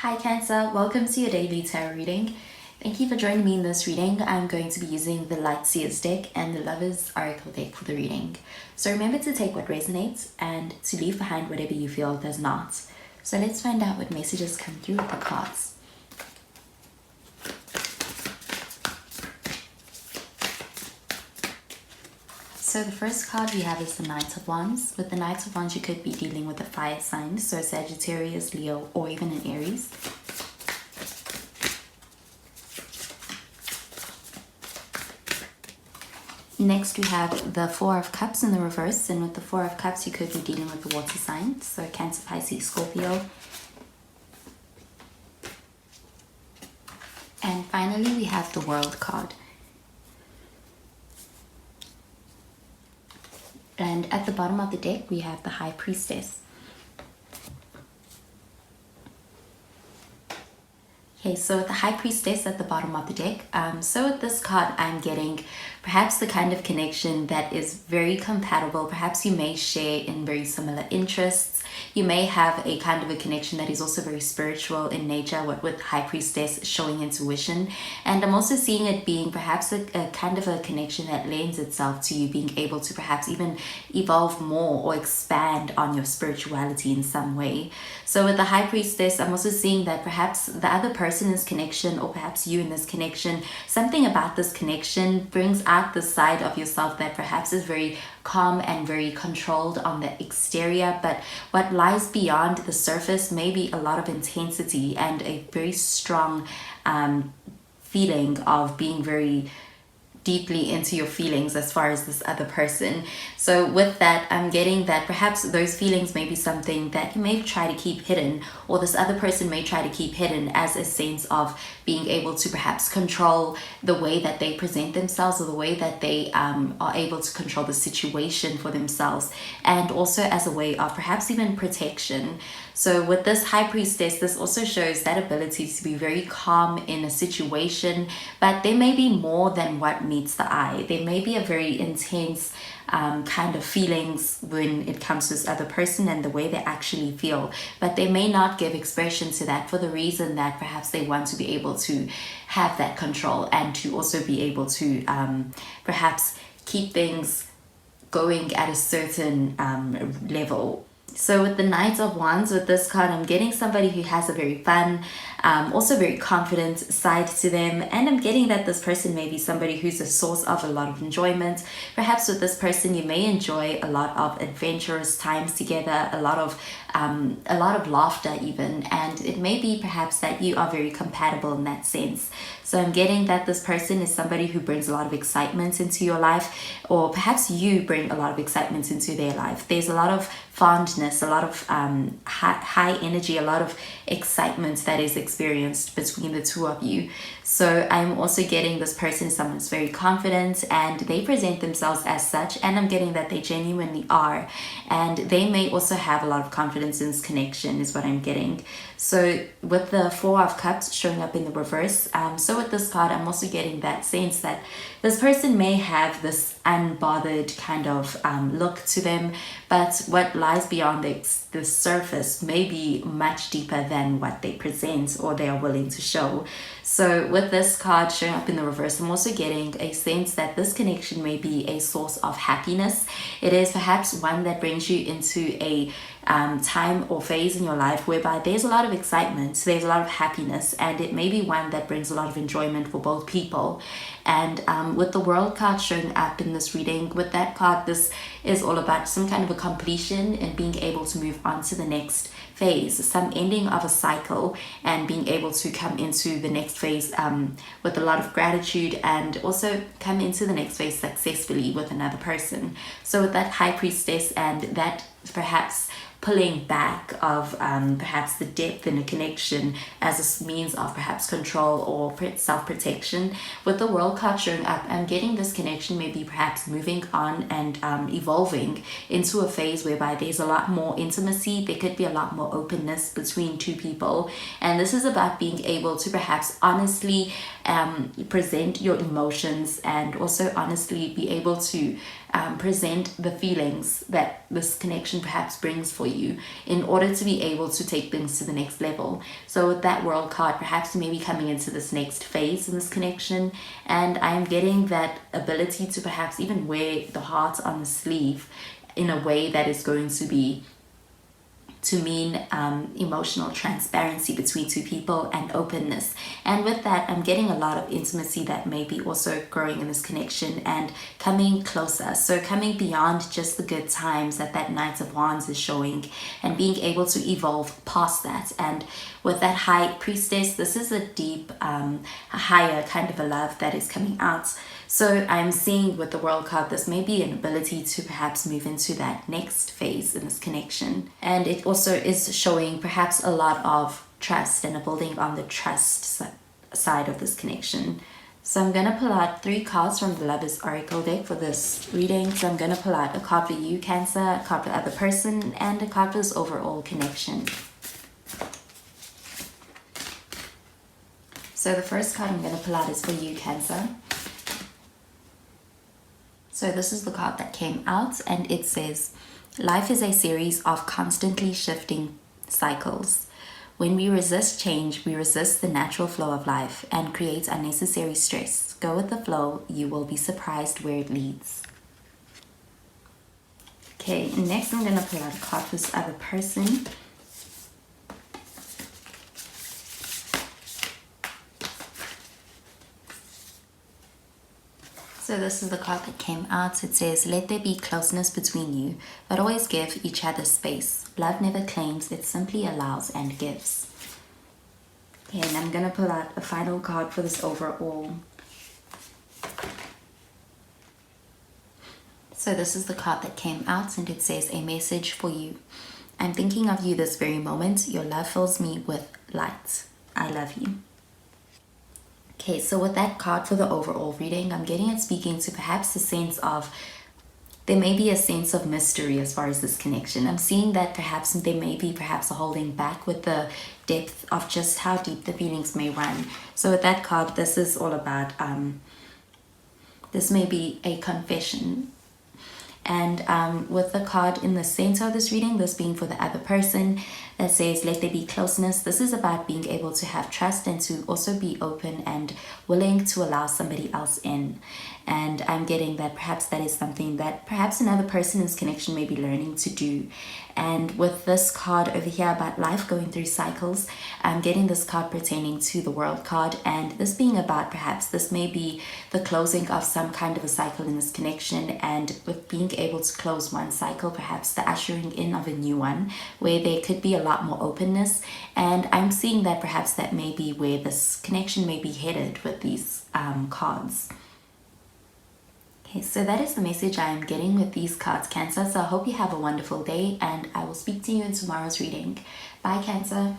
Hi Cancer, welcome to your daily tarot reading. Thank you for joining me in this reading. I'm going to be using the Light Seers deck and the Lovers Oracle deck for the reading. So remember to take what resonates and to leave behind whatever you feel does not. So let's find out what messages come through with the cards. So the first card we have is the Knight of Wands. With the Knight of Wands, you could be dealing with a fire sign, so Sagittarius, Leo, or even an Aries. Next, we have the Four of Cups in the reverse, and with the Four of Cups, you could be dealing with the water signs, so Cancer, Pisces, Scorpio. And finally, we have the World card. And at the bottom of the deck, we have the High Priestess. Okay, so with the High Priestess at the bottom of the deck, so with this card, I'm getting perhaps the kind of connection that is very compatible. Perhaps you may share in very similar interests. You may have a kind of a connection that is also very spiritual in nature, what with High Priestess showing intuition. And I'm also seeing it being perhaps a kind of a connection that lends itself to you being able to perhaps even evolve more or expand on your spirituality in some way. So with the High Priestess, I'm also seeing that perhaps the other person in this connection, or perhaps you in this connection, something about this connection brings out the side of yourself that perhaps is very calm and very controlled on the exterior, but what lies beyond the surface may be a lot of intensity and a very strong feeling of being very deeply into your feelings as far as this other person. So with that, I'm getting that perhaps those feelings may be something that you may try to keep hidden, or this other person may try to keep hidden as a sense of being able to perhaps control the way that they present themselves, or the way that they are able to control the situation for themselves, and also as a way of perhaps even protection. So with this High Priestess, this also shows that ability to be very calm in a situation, but there may be more than what meets the eye. There may be a very intense kind of feelings when it comes to this other person and the way they actually feel, but they may not give expression to that for the reason that perhaps they want to be able to have that control and to also be able to perhaps keep things going at a certain level. So with the Knight of Wands, with this card, I'm getting somebody who has a very fun, also very confident side to them. And I'm getting that this person may be somebody who's a source of a lot of enjoyment. Perhaps with this person, you may enjoy a lot of adventurous times together, a lot of laughter even. And it may be perhaps that you are very compatible in that sense. So I'm getting that this person is somebody who brings a lot of excitement into your life, or perhaps you bring a lot of excitement into their life. There's a lot of fondness, a lot of high energy, a lot of excitement that is experienced between the two of you. So I'm also getting this person is someone who's very confident and they present themselves as such, and I'm getting that they genuinely are, and they may also have a lot of confidence in this connection is what I'm getting. So with the Four of Cups showing up in the reverse, so with this card, I'm also getting that sense that this person may have this unbothered kind of look to them, but what lies beyond the surface may be much deeper than what they present or they are willing to show. So with this card showing up in the reverse, I'm also getting a sense that this connection may be a source of happiness. It is perhaps one that brings you into a time or phase in your life whereby there's a lot of excitement, there's a lot of happiness, and it may be one that brings a lot of enjoyment for both people. And with the World card showing up in this reading, with that card, this is all about some kind of a completion and being able to move on to the next phase, some ending of a cycle, and being able to come into the next phase with a lot of gratitude, and also come into the next phase successfully with another person. So with that High Priestess and that perhaps pulling back of perhaps the depth in a connection as a means of perhaps control or self-protection. With the World card showing up, I'm getting this connection maybe perhaps moving on and evolving into a phase whereby there's a lot more intimacy. There could be a lot more openness between two people, and this is about being able to perhaps honestly present your emotions, and also honestly be able to present the feelings that this connection perhaps brings for you in order to be able to take things to the next level. So with that World card, perhaps you may be coming into this next phase in this connection, and I am getting that ability to perhaps even wear the heart on the sleeve in a way that is going to be to mean emotional transparency between two people and openness. And with that, I'm getting a lot of intimacy that may be also growing in this connection and coming closer. So coming beyond just the good times that Knight of Wands is showing, and being able to evolve past that. And with that High Priestess, this is a deep, a higher kind of a love that is coming out. So I'm seeing with the World card, this may be an ability to perhaps move into that next phase in this connection. And it also is showing perhaps a lot of trust and a building on the trust side of this connection. So I'm going to pull out 3 cards from the Lovers Oracle deck for this reading. So I'm going to pull out a card for you, Cancer, a card for the other person, and a card for this overall connection. So the first card I'm going to pull out is for you, Cancer. So this is the card that came out, and it says, life is a series of constantly shifting cycles. When we resist change, we resist the natural flow of life and create unnecessary stress. Go with the flow, you will be surprised where it leads. Okay, next I'm going to pull out a card for this other person. So this is the card that came out. It says, let there be closeness between you, but always give each other space. Love never claims, it simply allows and gives. Okay, and I'm going to pull out a final card for this overall. So this is the card that came out, and it says, a message for you. I'm thinking of you this very moment. Your love fills me with light. I love you. Okay, so with that card for the overall reading, I'm getting it speaking to perhaps a sense of, there may be a sense of mystery as far as this connection. I'm seeing that perhaps there may be perhaps a holding back with the depth of just how deep the feelings may run. So with that card, this is all about, this may be a confession. And with the card in the center of this reading, this being for the other person, that says, let there be closeness. This is about being able to have trust and to also be open and willing to allow somebody else in. And I'm getting that perhaps that is something that perhaps another person in this connection may be learning to do. And with this card over here about life going through cycles, I'm getting this card pertaining to the World card, and this being about perhaps this may be the closing of some kind of a cycle in this connection, and with being able to close one cycle, perhaps the ushering in of a new one where there could be a lot more openness. And I'm seeing that perhaps that may be where this connection may be headed with these cards. Okay, so that is the message I am getting with these cards, Cancer. So I hope you have a wonderful day, and I will speak to you in tomorrow's reading. Bye, Cancer.